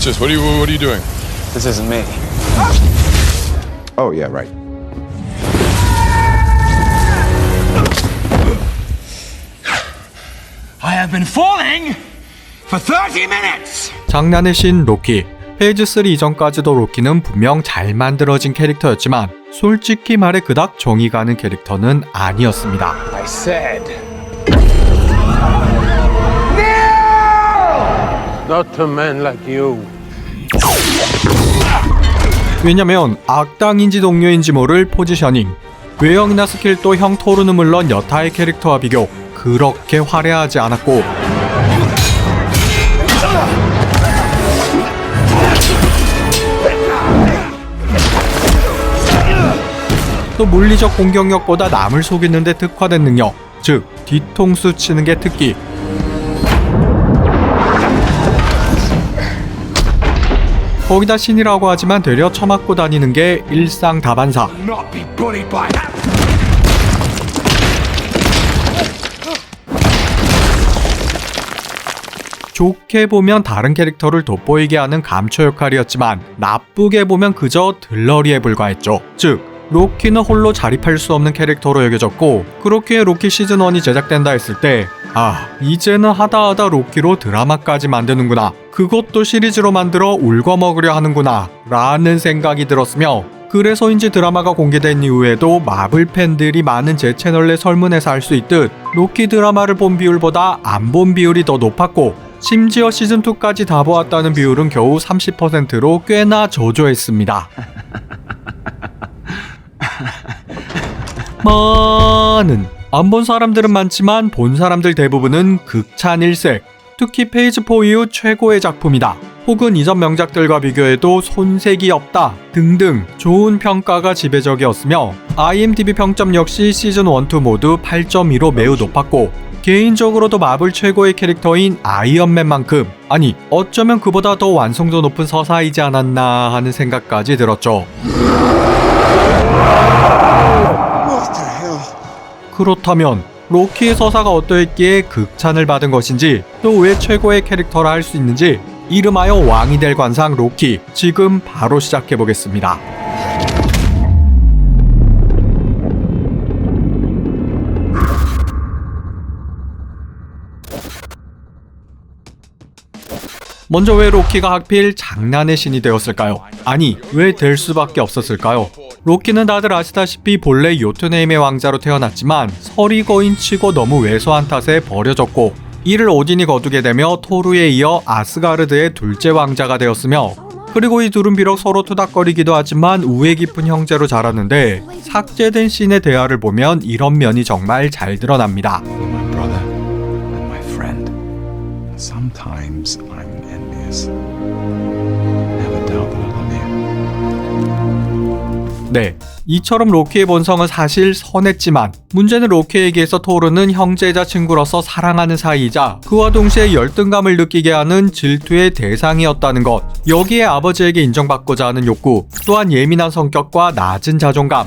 Watch this. What are you doing? This isn't me. Oh, yeah, right. I have been falling for 30 minutes! 장난의 신 로키. 페이지 3 이전까지도 로키는 분명 잘 만들어진 캐릭터였지만 솔직히 말해 그닥 정이 가는 캐릭터는 아니었습니다. I said. Not to men like you. 왜냐면 악당인지 동료인지 모를 포지셔닝, 외형이나 스킬도 형 토르는 물론 여타의 캐릭터와 비교 그렇게 화려하지 않았고 또 물리적 공격력보다 남을 속이는 데 특화된 능력, 즉 뒤통수 치는 게 특기. 거기다 신이라고 하지만 되려 처맞고 다니는 게 일상다반사. 좋게 보면 다른 캐릭터를 돋보이게 하는 감초 역할이었지만 나쁘게 보면 그저 들러리에 불과했죠. 즉 로키는 홀로 자립할 수 없는 캐릭터로 여겨졌고, 그렇기에 로키 시즌1이 제작된다 했을 때 이제는 하다하다 로키로 드라마까지 만드는구나, 그것도 시리즈로 만들어 울거먹으려 하는구나 라는 생각이 들었으며, 그래서인지 드라마가 공개된 이후에도 마블 팬들이 많은 제 채널 내 설문에서 알 수 있듯 로키 드라마를 본 비율보다 안 본 비율이 더 높았고, 심지어 시즌2까지 다 보았다는 비율은 겨우 30%로 꽤나 저조했습니다. 많은 안 본 사람들은 많지만 본 사람들 대부분은 극찬일색, 특히 페이지 4 이후 최고의 작품이다, 혹은 이전 명작들과 비교해도 손색이 없다 등등 좋은 평가가 지배적이었으며, IMDb 평점 역시 시즌 1, 2 모두 8.2로 매우 높았고, 개인적으로도 마블 최고의 캐릭터인 아이언맨만큼, 아니 어쩌면 그보다 더 완성도 높은 서사이지 않았나 하는 생각까지 들었죠. 그렇다면 로키의 서사가 어떠했기에 극찬을 받은 것인지, 또 왜 최고의 캐릭터라 할 수 있는지, 이름하여 왕이 될 관상 로키, 지금 바로 시작해보겠습니다. 먼저 왜 로키가 하필 장난의 신이 되었을까요? 아니, 왜 될 수밖에 없었을까요? 로키는 다들 아시다시피 본래 요트네임의 왕자로 태어났지만 서리거인 치고 너무 왜소한 탓에 버려졌고, 이를 오딘이 거두게 되며 토르에 이어 아스가르드의 둘째 왕자가 되었으며, 그리고 이 둘은 비록 서로 투닥거리기도 하지만 우애 깊은 형제로 자랐는데, 삭제된 씬의 대화를 보면 이런 면이 정말 잘 드러납니다. Sometimes I'm envious. Never doubt that I love you. 네, 이처럼 로키의 본성은 사실 선했지만, 문제는 로키에게서 토르는 형제자 친구로서 사랑하는 사이이자 그와 동시에 열등감을 느끼게 하는 질투의 대상이었다는 것. 여기에 아버지에게 인정받고자 하는 욕구, 또한 예민한 성격과 낮은 자존감,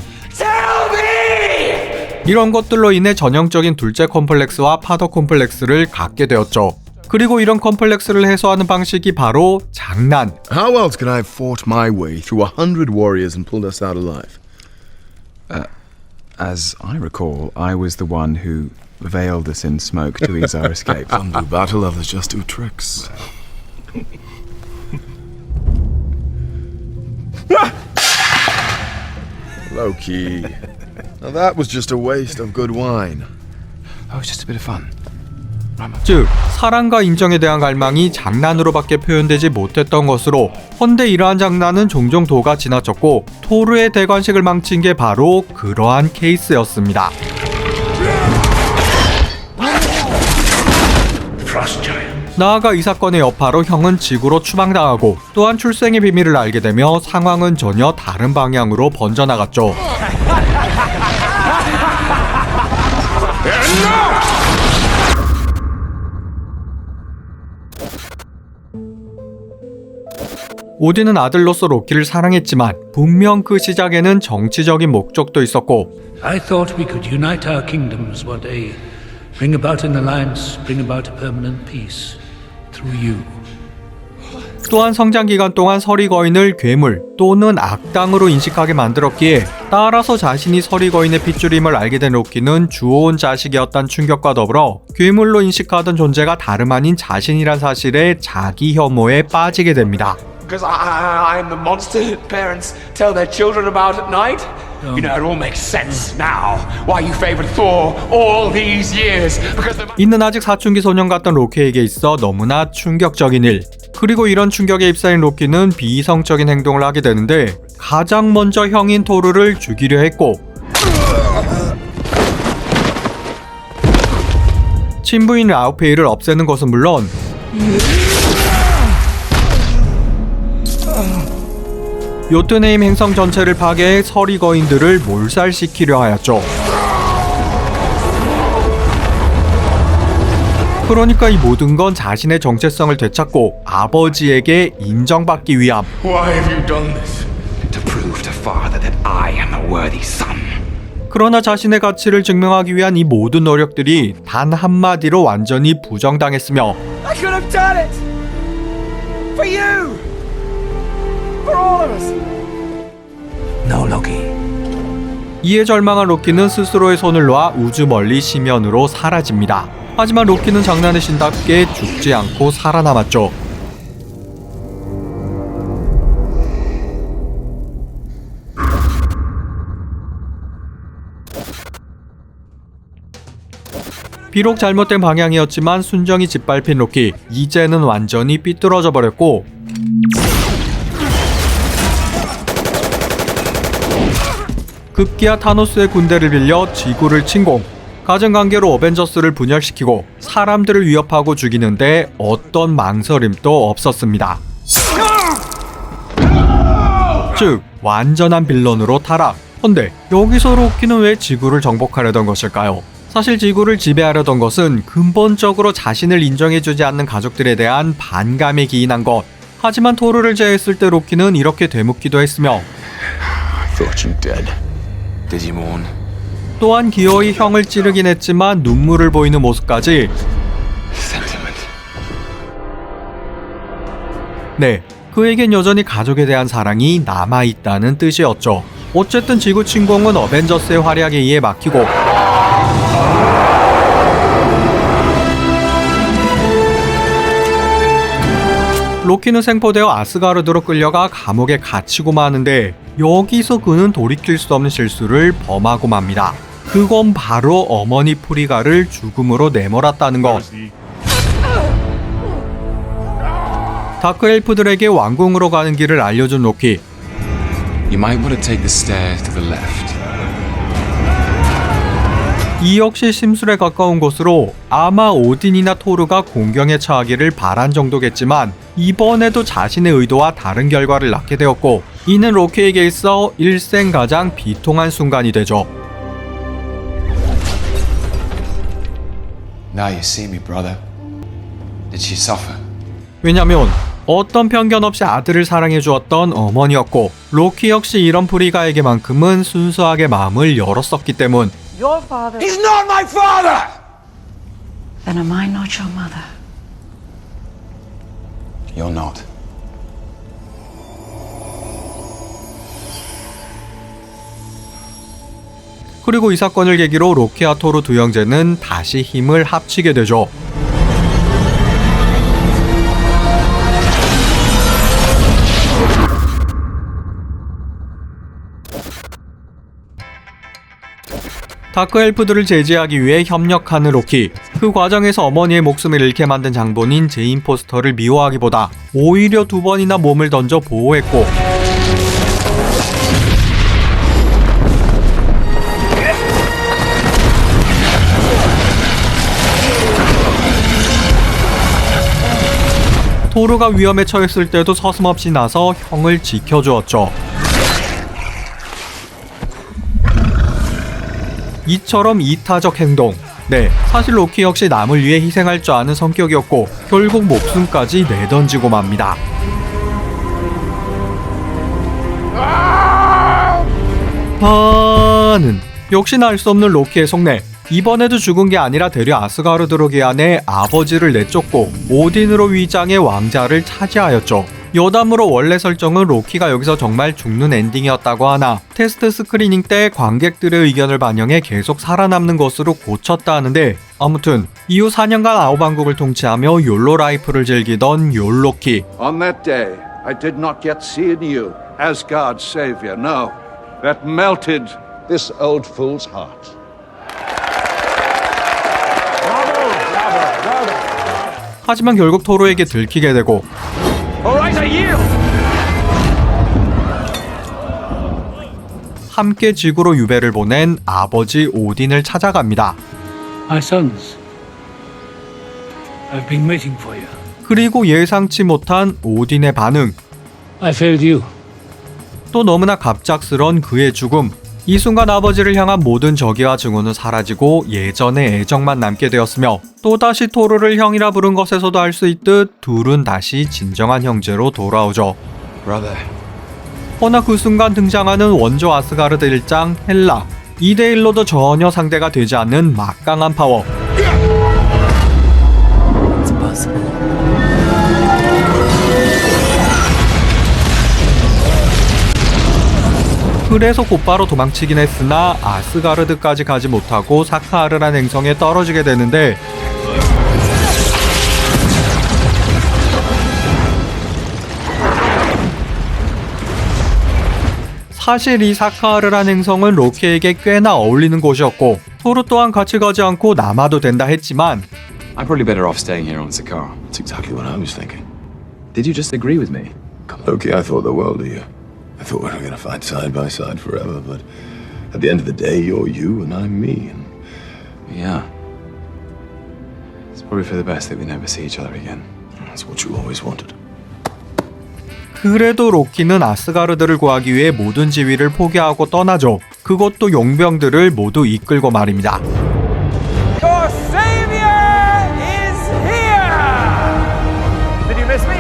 이런 것들로 인해 전형적인 둘째 콤플렉스와 파더 콤플렉스를 갖게 되었죠. 그리고 이런 컴플렉스를 해소하는 방식이 바로 장난. How else could I have fought my way through 100 warriors and pulled us out alive? As I recall, I was the one who veiled us in smoke to ease our escape. Some do battle, others just do tricks. Loki. Now that was just a waste of good wine. Oh, it's just a bit of fun. 즉, 사랑과 인정에 대한 갈망이 장난으로밖에 표현되지 못했던 것으로, 헌데 이러한 장난은 종종 도가 지나쳤고 토르의 대관식을 망친 게 바로 그러한 케이스였습니다. 나아가 이 사건의 여파로 형은 지구로 추방당하고, 또한 출생의 비밀을 알게 되며 상황은 전혀 다른 방향으로 번져나갔죠. 오딘은 아들로서 로키를 사랑했지만 분명 그 시작에는 정치적인 목적도 있었고, I thought we could unite our kingdoms one day, bring about an alliance, bring about a permanent peace through you. 또한 성장 기간 동안 서리거인을 괴물 또는 악당으로 인식하게 만들었기에 따라서 자신이 서리거인의 핏줄임을 알게 된 로키는 주워온 자식이었다는 충격과 더불어 괴물로 인식하던 존재가 다름 아닌 자신이란 사실에 자기 혐오에 빠지게 됩니다. Because I'm the monster parents tell their children about at night? You know, it all makes sense now. Why you favored Thor all these years? Because the... 이는 아직 사춘기 소년 같던 로키에게 있어 너무나 충격적인 일. 그리고 이런 충격에 휩싸인 로키는 비이성적인 행동을 하게 되는데 가장 먼저 형인 토르를 죽이려 했고 친부인 라우페이를 없애는 것은 물론 요트네임 행성 전체를 파괴해 서리거인들을 몰살시키려 하였죠. 그러니까 이 모든 건 자신의 정체성을 되찾고 아버지에게 인정받기 위함. Why have you done this? To prove to father that I am a worthy son. 그러나 자신의 가치를 증명하기 위한 이 모든 노력들이 단 한마디로 완전히 부정당했으며 I could have done it! For you! For all of us! No, Loki. 이에 절망한 로키는 스스로의 손을 놓아 우주 멀리 심연으로 사라집니다. 하지만 로키는 장난의 신답게 죽지 않고 살아남았죠. 비록 잘못된 방향이었지만 순정이 짓밟힌 로키, 이제는 완전히 삐뚤어져 버렸고 급기야 타노스의 군대를 빌려 지구를 침공, 가정관계로 어벤져스를 분열시키고 사람들을 위협하고 죽이는데 어떤 망설임도 없었습니다. 즉, 완전한 빌런으로 타락. 근데 여기서 로키는 왜 지구를 정복하려던 것일까요? 사실 지구를 지배하려던 것은 근본적으로 자신을 인정해주지 않는 가족들에 대한 반감에 기인한 것. 하지만 토르를 제외했을 때 로키는 이렇게 되묻기도 했으며 Thought you dead. Did you mourn? 또한 기어이 형을 찌르긴 했지만 눈물을 보이는 모습까지 Sentiment. 네, 그에겐 여전히 가족에 대한 사랑이 남아있다는 뜻이었죠. 어쨌든 지구 침공은 어벤져스의 활약에 의해 막히고 로키는 생포되어 아스가르드로 끌려가 감옥에 갇히고 마는데 여기서 그는 돌이킬 수 없는 실수를 범하고 맙니다. 그건 바로 어머니 프리가를 죽음으로 내몰았다는 것. 다크 엘프들에게 왕궁으로 가는 길을 알려준 로키. You might want to take the stairs to the left. 이 역시 심술에 가까운 곳으로 아마 오딘이나 토르가 공경에 처하기를 바란 정도겠지만 이번에도 자신의 의도와 다른 결과를 낳게 되었고 이는 로키에게 있어 일생 가장 비통한 순간이 되죠. Now you see me, brother. Did she suffer? 왜냐면 어떤 편견 없이 아들을 사랑해 주었던 어머니였고 로키 역시 이런 프리가에게만큼은 순수하게 마음을 열었었기 때문. Your father. He's not my father! Then am I not your mother? You're not. 그리고 이 사건을 계기로 로키와 토르 두 형제는 다시 힘을 합치게 되죠. 다크 엘프들을 제지하기 위해 협력하는 로키. 그 과정에서 어머니의 목숨을 잃게 만든 장본인 제인 포스터를 미워하기보다 오히려 2번이나 몸을 던져 보호했고 토르가 위험에 처했을 때도 서슴없이 나서 형을 지켜주었죠. 이처럼 이타적 행동. 네, 사실 로키 역시 남을 위해 희생할 줄 아는 성격이었고 결국 목숨까지 내던지고 맙니다. 는 역시나 알 수 없는 로키의 속내. 이번에도 죽은 게 아니라 되려 아스가르드로 기한해 아버지를 내쫓고 오딘으로 위장해 왕자를 차지하였죠. 여담으로 원래 설정은 로키가 여기서 정말 죽는 엔딩이었다고 하나 테스트 스크리닝 때 관객들의 의견을 반영해 계속 살아남는 것으로 고쳤다 하는데, 아무튼 이후 4년간 아웃왕국을 통치하며 욜로 라이프를 즐기던 욜로키. On that day, I did not yet see in you as God's savior. No, that melted this old fool's heart. 하지만 결국 토로에게 들키게 되고, 함께 지구로 유배를 보낸 아버지 오딘을 찾아갑니다. My sons, I've been waiting for you. 그리고 예상치 못한 오딘의 반응, I failed you. 또 너무나 갑작스런 그의 죽음. 이 순간 아버지를 향한 모든 적의와 증오는 사라지고 예전의 애정만 남게 되었으며, 또다시 토르를 형이라 부른 것에서도 알 수 있듯 둘은 다시 진정한 형제로 돌아오죠. Brother. 허나 그 순간 등장하는 원조 아스가르드 일장 헬라. 2대1로도 전혀 상대가 되지 않는 막강한 파워. 그래서 곧바로 도망치긴 했으나 아스가르드까지 가지 못하고 사카아르란 행성에 떨어지게 되는데, 사실 이 사카아르란 행성은 로키에게 꽤나 어울리는 곳이었고, 토르 또한 같이 가지 않고 남아도 된다 했지만, I'm probably better off staying here on Sakaar. That's exactly what I was thinking. Did you just agree with me? Loki, I thought the world of you. I thought we were going to fight side by side forever, but at the end of the day, you're you and I'm me. And Yeah. It's probably for the best that we never see each other again. that's what you always wanted. 그래도 로키는 아스가르드를 구하기 위해 모든 지위를 포기하고 떠나죠. 그것도 용병들을 모두 이끌고 말입니다. Your savior is here! Did you miss me?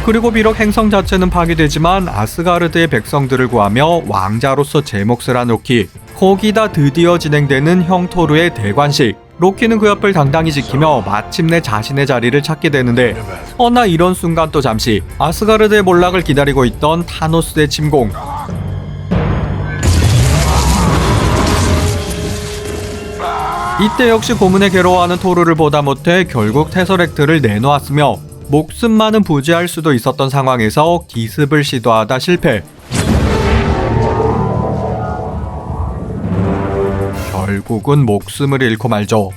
그리고 비록 행성 자체는 파괴되지만 아스가르드의 백성들을 구하며 왕자로서 제 몫을 한 로키. 거기다 드디어 진행되는 형 토르의 대관식. 로키는 그 옆을 당당히 지키며 마침내 자신의 자리를 찾게 되는데, 허나 이런 순간 또 잠시 아스가르드의 몰락을 기다리고 있던 타노스의 침공. 이때 역시 고문에 괴로워하는 토르를 보다 못해 결국 테서렉트를 내놓았으며, 목숨만은 부지할 수도 있었던 상황에서 기습을 시도하다 실패. 결국은 목숨을 잃고 말죠.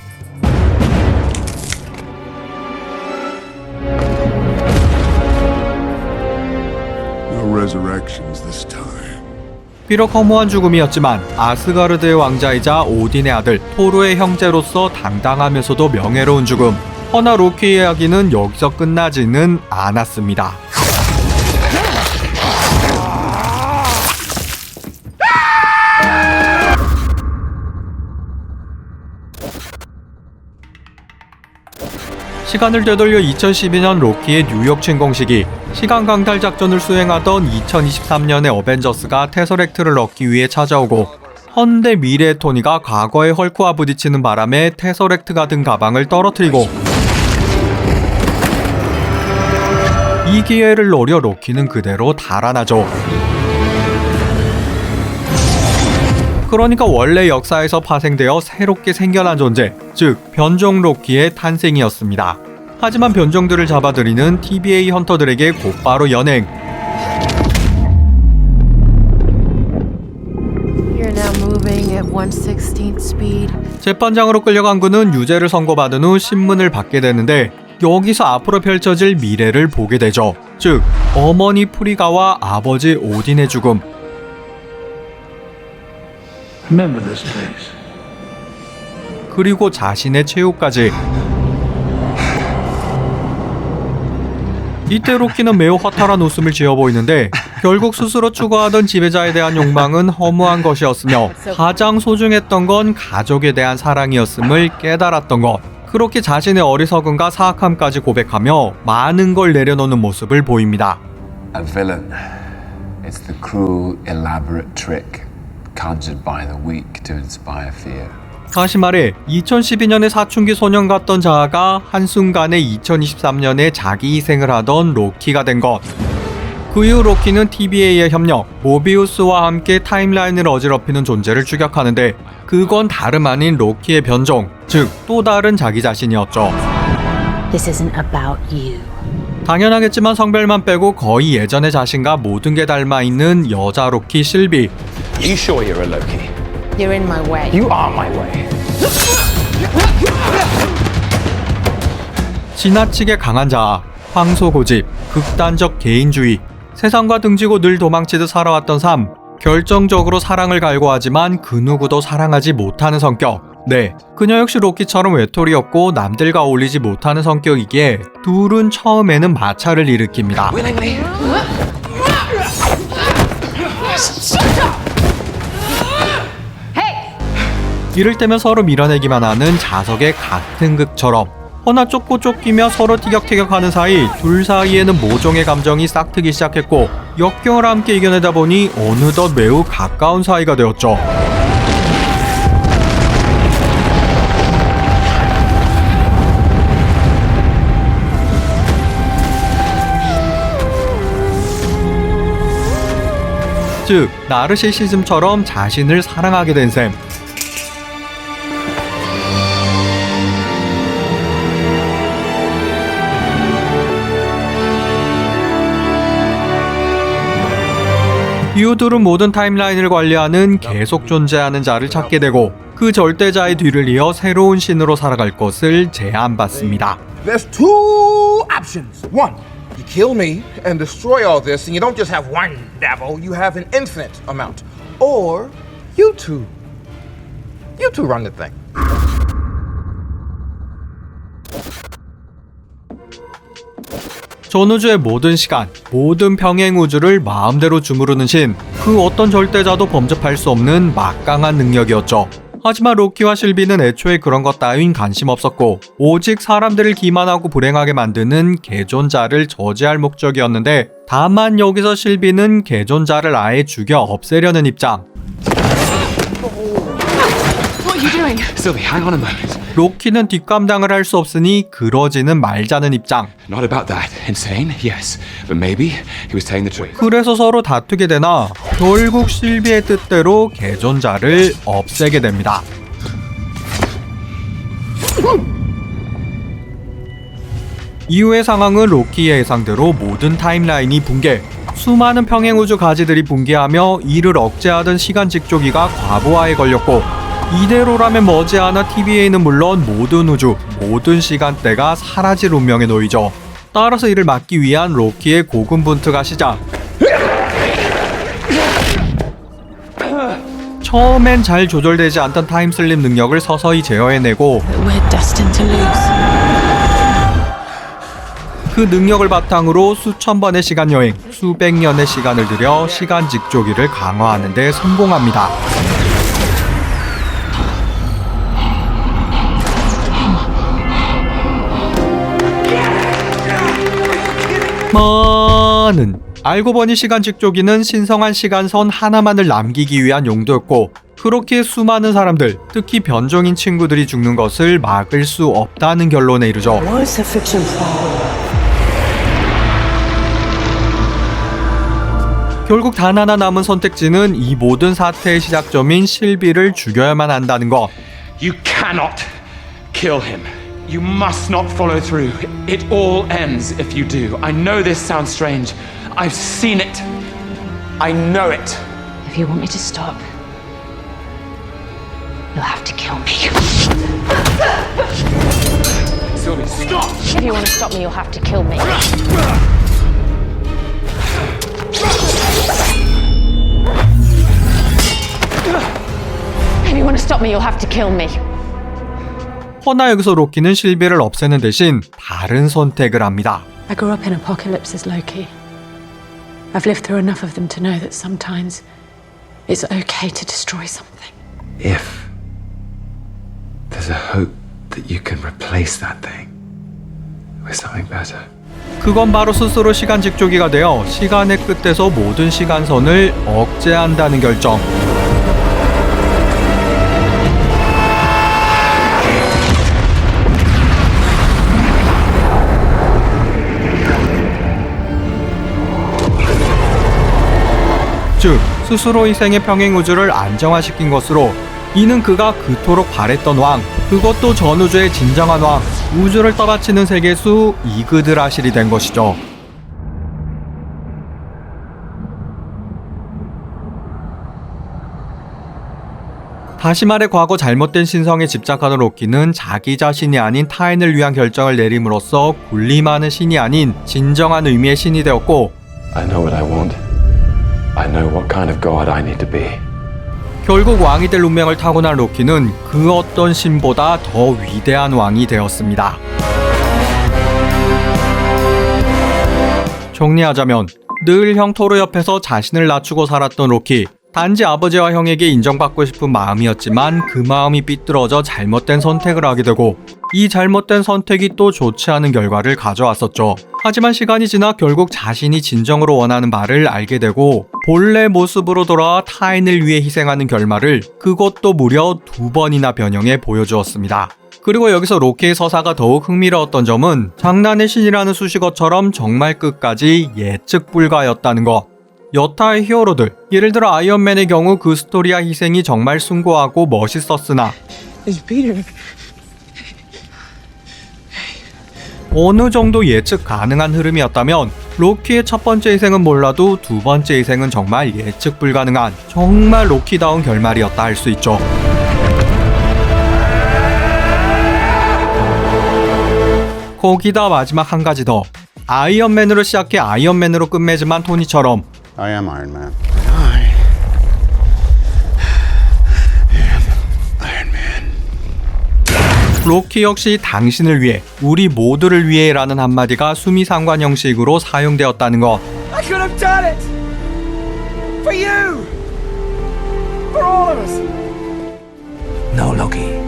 No resurrections this time. 비록 허무한 죽음이었지만 아스가르드의 왕자이자 오딘의 아들 토르의 형제로서 당당하면서도 명예로운 죽음. 허나 로키의 이야기는 여기서 끝나지는 않았습니다. 시간을 되돌려 2012년 로키의 뉴욕 침공 시기, 시간 강탈 작전을 수행하던 2023년의 어벤져스가 테서렉트를 얻기 위해 찾아오고, 헌데 미래의 토니가 과거의 헐크와 부딪히는 바람에 테서렉트가 든 가방을 떨어뜨리고, 이 기회를 노려 로키는 그대로 달아나죠. 그러니까 원래 역사에서 파생되어 새롭게 생겨난 존재, 즉 변종 로키의 탄생이었습니다. 하지만 변종들을 잡아들이는 TVA 헌터들에게 곧바로 연행. You're now moving at 1/16th speed. 재판장으로 끌려간 그는 유죄를 선고받은 후 신문을 받게 되는데, 여기서 앞으로 펼쳐질 미래를 보게 되죠. 즉 어머니 프리가와 아버지 오딘의 죽음. Remember this place. 그리고 자신의 최후까지. 이때 로키는 매우 허탈한 웃음을 지어 보이는데, 결국 스스로 추구하던 지배자에 대한 욕망은 허무한 것이었으며 가장 소중했던 건 가족에 대한 사랑이었음을 깨달았던 것. 그렇게 자신의 어리석음과 사악함까지 고백하며 많은 걸 내려놓는 모습을 보입니다. A villain. It's the cruel, elaborate trick conjured by the weak to inspire fear. 다시 말해 2012년에 사춘기 소년 같던 자아가 한순간에 2023년에 자기 희생을 하던 로키가 된 것. 그 이후 로키는 TVA의 협력, 모비우스와 함께 타임라인을 어지럽히는 존재를 추격하는데 그건 다름 아닌 로키의 변종, 즉 또 다른 자기 자신이었죠. This isn't about you. 당연하겠지만 성별만 빼고 거의 예전의 자신과 모든 게 닮아있는 여자 로키 실비. You sure you're a Loki? You're in my way. You are my way. 지나치게 강한 자아, 황소고집, 극단적 개인주의, 세상과 등지고 늘 도망치듯 살아왔던 삶, 결정적으로 사랑을 갈구하지만 그 누구도 사랑하지 못하는 성격. 네, 그녀 역시 로키처럼 외톨이였고 남들과 어울리지 못하는 성격이기에 둘은 처음에는 마찰을 일으킵니다. Willingly. 이럴 때면 서로 밀어내기만 하는 자석의 같은 극처럼 허나 쫓고 쫓기며 서로 티격태격하는 사이 둘 사이에는 모종의 감정이 싹트기 시작했고 역경을 함께 이겨내다 보니 어느덧 매우 가까운 사이가 되었죠. 즉, 나르시시즘처럼 자신을 사랑하게 된 셈. 이웃들은 모든 타임라인을 관리하는 계속 존재하는 자를 찾게 되고 그 절대자의 뒤를 이어 새로운 신으로 살아갈 것을 제안받습니다. There's two options. One, you kill me and destroy all this, and you don't just have one devil, you have an infinite amount. Or you two run the thing. 전우주의 모든 시간, 모든 평행 우주를 마음대로 주무르는 신, 그 어떤 절대자도 범접할 수 없는 막강한 능력이었죠. 하지만 로키와 실비는 애초에 그런 것 따윈 관심 없었고 오직 사람들을 기만하고 불행하게 만드는 개존자를 저지할 목적이었는데 다만 여기서 실비는 개존자를 아예 죽여 없애려는 입장. What are you doing? Sylvie, hang on a moment. 로키는 뒷감당을 할 수 없으니 그러지는 말자는 입장. Not about that. Insane? Yes. But maybe he was telling the truth. 그래서 서로 다투게 되나 결국 실비의 뜻대로 개존자를 없애게 됩니다. 이후의 상황은 로키의 예상대로 모든 타임라인이 붕괴, 수많은 평행우주 가지들이 붕괴하며 이를 억제하던 시간 직조기가 과부하에 걸렸고 이대로라면 머지않아 TVA는 물론 모든 우주, 모든 시간대가 사라질 운명에 놓이죠. 따라서 이를 막기 위한 로키의 고군분투가 시작. 처음엔 잘 조절되지 않던 타임슬립 능력을 서서히 제어해내고 We're destined to lose. 그 능력을 바탕으로 수천 번의 시간 여행, 수백 년의 시간을 들여 시간 직조기를 강화하는 데 성공합니다. 많은 알고 보니 시간 직조기는 신성한 시간선 하나만을 남기기 위한 용도였고 그렇게 수많은 사람들, 특히 변종인 친구들이 죽는 것을 막을 수 없다는 결론에 이르죠. 결국 단 하나 남은 선택지는 이 모든 사태의 시작점인 실비를 죽여야만 한다는 것. You cannot kill him. You must not follow through. It all ends if you do. I know this sounds strange. I've seen it. I know it. If you want me to stop, you'll have to kill me. Sylvie, stop! If you want to stop me, you'll have to kill me. If you want to stop me, you'll have to kill me. 허나 여기서 로키는 실비를 없애는 대신 다른 선택을 합니다. I grew up in apocalypses, Loki. I've lived through enough of them to know that sometimes it's okay to destroy something. If there's a hope that you can replace that thing with something better. 그건 바로 스스로 시간 직조기가 되어 시간의 끝에서 모든 시간선을 억제한다는 결정. 즉 스스로 희생의 평행 우주를 안정화시킨 것으로 이는 그가 그토록 바랬던 왕, 그것도 전 우주의 진정한 왕, 우주를 떠받치는 세계수 이그드라실이 된 것이죠. 다시 말해 과거 잘못된 신성에 집착하던 로키는 자기 자신이 아닌 타인을 위한 결정을 내림으로써 군림하는 신이 아닌 진정한 의미의 신이 되었고, I know what I want. I know what kind of god I need to be. 결국 왕이 될 운명을 타고난 로키는 그 어떤 신보다 더 위대한 왕이 되었습니다. 정리하자면 늘 형 토르 옆에서 자신을 낮추고 살았던 로키, 단지 아버지와 형에게 인정받고 싶은 마음이었지만 그 마음이 삐뚤어져 잘못된 선택을 하게 되고, 이 잘못된 선택이 또 좋지 않은 결과를 가져왔었죠. 하지만 시간이 지나 결국 자신이 진정으로 원하는 바를 알게 되고 본래 모습으로 돌아와 타인을 위해 희생하는 결말을 그것도 무려 2번이나 변형해 보여주었습니다. 그리고 여기서 로키의 서사가 더욱 흥미로웠던 점은 장난의 신이라는 수식어처럼 정말 끝까지 예측 불가였다는 것. 여타의 히어로들, 예를 들어 아이언맨의 경우 그 스토리와 희생이 정말 숭고하고 멋있었으나 어느 정도 예측 가능한 흐름이었다면 로키의 첫 번째 희생은 몰라도 두 번째 희생은 정말 예측 불가능한 정말 로키다운 결말이었다 할 수 있죠. 거기다 마지막 한 가지 더. 아이언맨으로 시작해 아이언맨으로 끝맺음한 토니처럼 I am Iron Man. 로키 역시 당신을 위해, 우리 모두를 위해라는 한마디가 수미상관 형식으로 사용되었다는 것. I could have done it! For you! For all of us! No, Loki.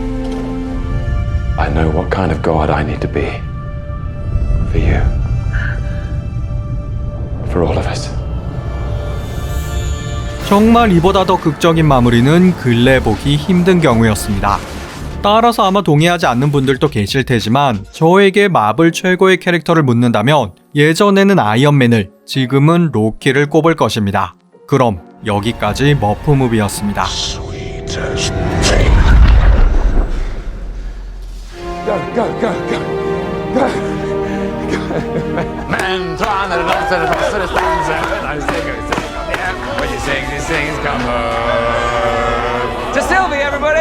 I know what kind of god I need to be. For you. For all of us. 정말 이보다 더 극적인 마무리는 근래 보기 힘든 경우였습니다. 따라서 아마 동의하지 않는 분들도 계실 테지만 저에게 마블 최고의 캐릭터를 묻는다면 예전에는 아이언맨을, 지금은 로키를 꼽을 것입니다. 그럼 여기까지 머프무비였습니다. Man trying to dance to the stands and when you sing these things come home. To Sylvie, everybody!